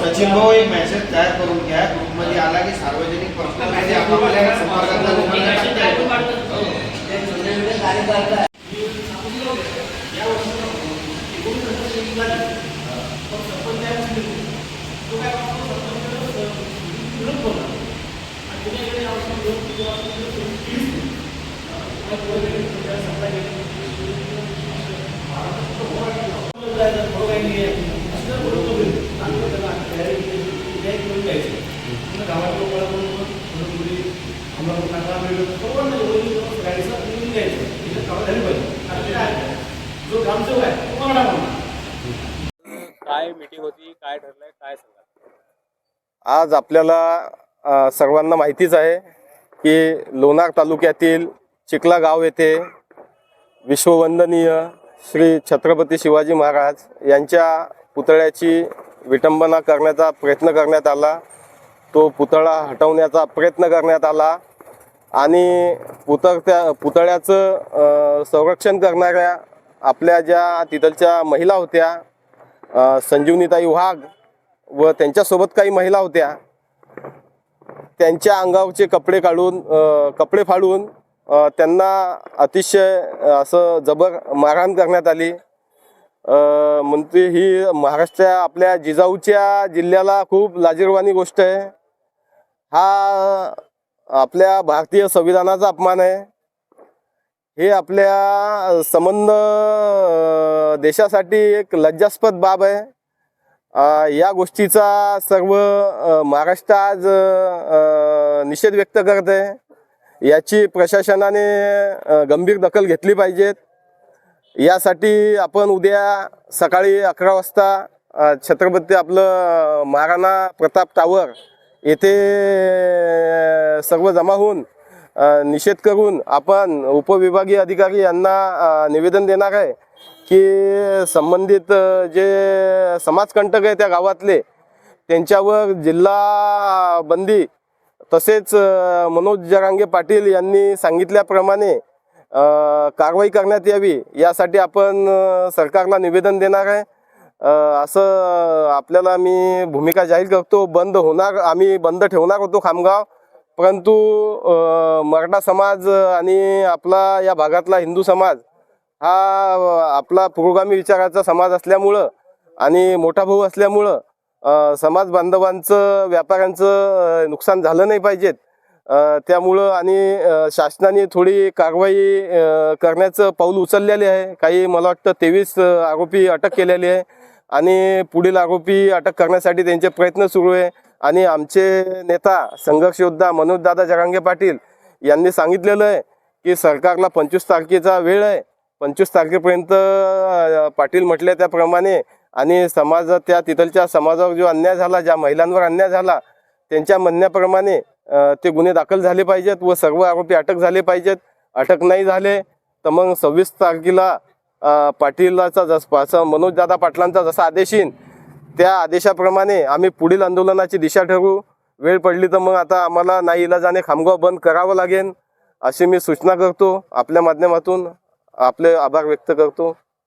सचिन भाऊ एक मेसेज तयार करून घ्या, ग्रुपमध्ये आला की सार्वजनिक पर्सनलमध्ये आपल्याला संपर्कात काय मीटिंग होती, काय ठरलंय, काय सांगा? आज आपल्याला सर्वांना माहितीच आहे की लोणार तालुक्यातील चिखला गाव येथे विश्ववंदनीय श्री छत्रपती शिवाजी महाराज यांच्या पुतळ्याची विटंबना करण्याचा प्रयत्न करण्यात आला. तो पुतळा हटवण्याचा प्रयत्न करण्यात आला आणि पुतळ्याचं संरक्षण करणाऱ्या आपल्या ज्या तिथलच्या महिला होत्या, संजीवनीताई वाघ व त्यांच्यासोबत काही महिला होत्या, त्यांच्या अंगावरचे कपडे फाडून त्यांना अतिशय असं जबर मारहाण करण्यात आली. म्हणते ही महाराष्ट्राच्या आपल्या जिजाऊच्या जिल्ह्याला खूप लाजिरवाणी गोष्ट आहे. हा आपल्या भारतीय संविधानाचा अपमान आहे. हे आपल्या संबंध देशासाठी एक लज्जास्पद बाब आहे. या गोष्टीचा सर्व महाराष्ट्र आज निषेध व्यक्त करत आहे. याची प्रशासनाने गंभीर दखल घेतली पाहिजेत. यासाठी आपण उद्या सकाळी 11 वाजता छत्रपती आपलं महाराणा प्रताप टावर येथे सर्व जमा होऊन निषेध करून आपण उपविभागीय अधिकारी यांना निवेदन देणार आहे की संबंधित जे समाजकंटक आहे त्या गावातले त्यांच्यावर जिल्हा बंदी तसेच मनोज जरांगे पाटील यांनी सांगितल्याप्रमाणे कारवाई करण्यात यावी. यासाठी आपण सरकारला निवेदन देणार आहे. असं आपल्याला मी भूमिका जाहीर करतो. आम्ही बंद ठेवणार होतो खामगाव, परंतु मराठा समाज आणि आपला या भागातला हिंदू समाज हा आपला पुरोगामी विचाराचा समाज असल्यामुळं आणि मोठा भाऊ असल्यामुळं समाज बांधवांचं व्यापाऱ्यांचं नुकसान झालं नाही पाहिजेत. त्यामुळं आणि शासनाने थोडी कारवाई करण्याचं पाऊल उचललेले आहे. काही मला वाटतं 23 आरोपी अटक केलेले आहे आणि पुढील आरोपी अटक करण्यासाठी त्यांचे प्रयत्न सुरू आहे. आणि आमचे नेता संघर्ष योद्धा मनोजदादा जरांगे पाटील यांनी सांगितलेलं आहे की सरकारला 25 तारखेचा वेळ आहे. 25 तारखेपर्यंत पाटील म्हटले त्याप्रमाणे आणि त्या तिथलच्या समाजावर जो अन्याय झाला, ज्या महिलांवर अन्याय झाला, त्यांच्या म्हणण्याप्रमाणे ते गुन्हे दाखल झाले पाहिजेत व सर्व आरोपी अटक झाले पाहिजेत. अटक नाही झाले तर मग 26 तारखेला पाटीलाचा जसा मनोजदादा पाटलांचा जसा आदेश येईल त्या आदेशाप्रमाणे आम्ही पुढील आंदोलनाची दिशा ठरवू. वेळ पडली तर मग आता आम्हाला नाईलाजाने खामगाव बंद करावं लागेल अशी मी सूचना करतो. आपल्या माध्यमातून आपले आभार व्यक्त करतो.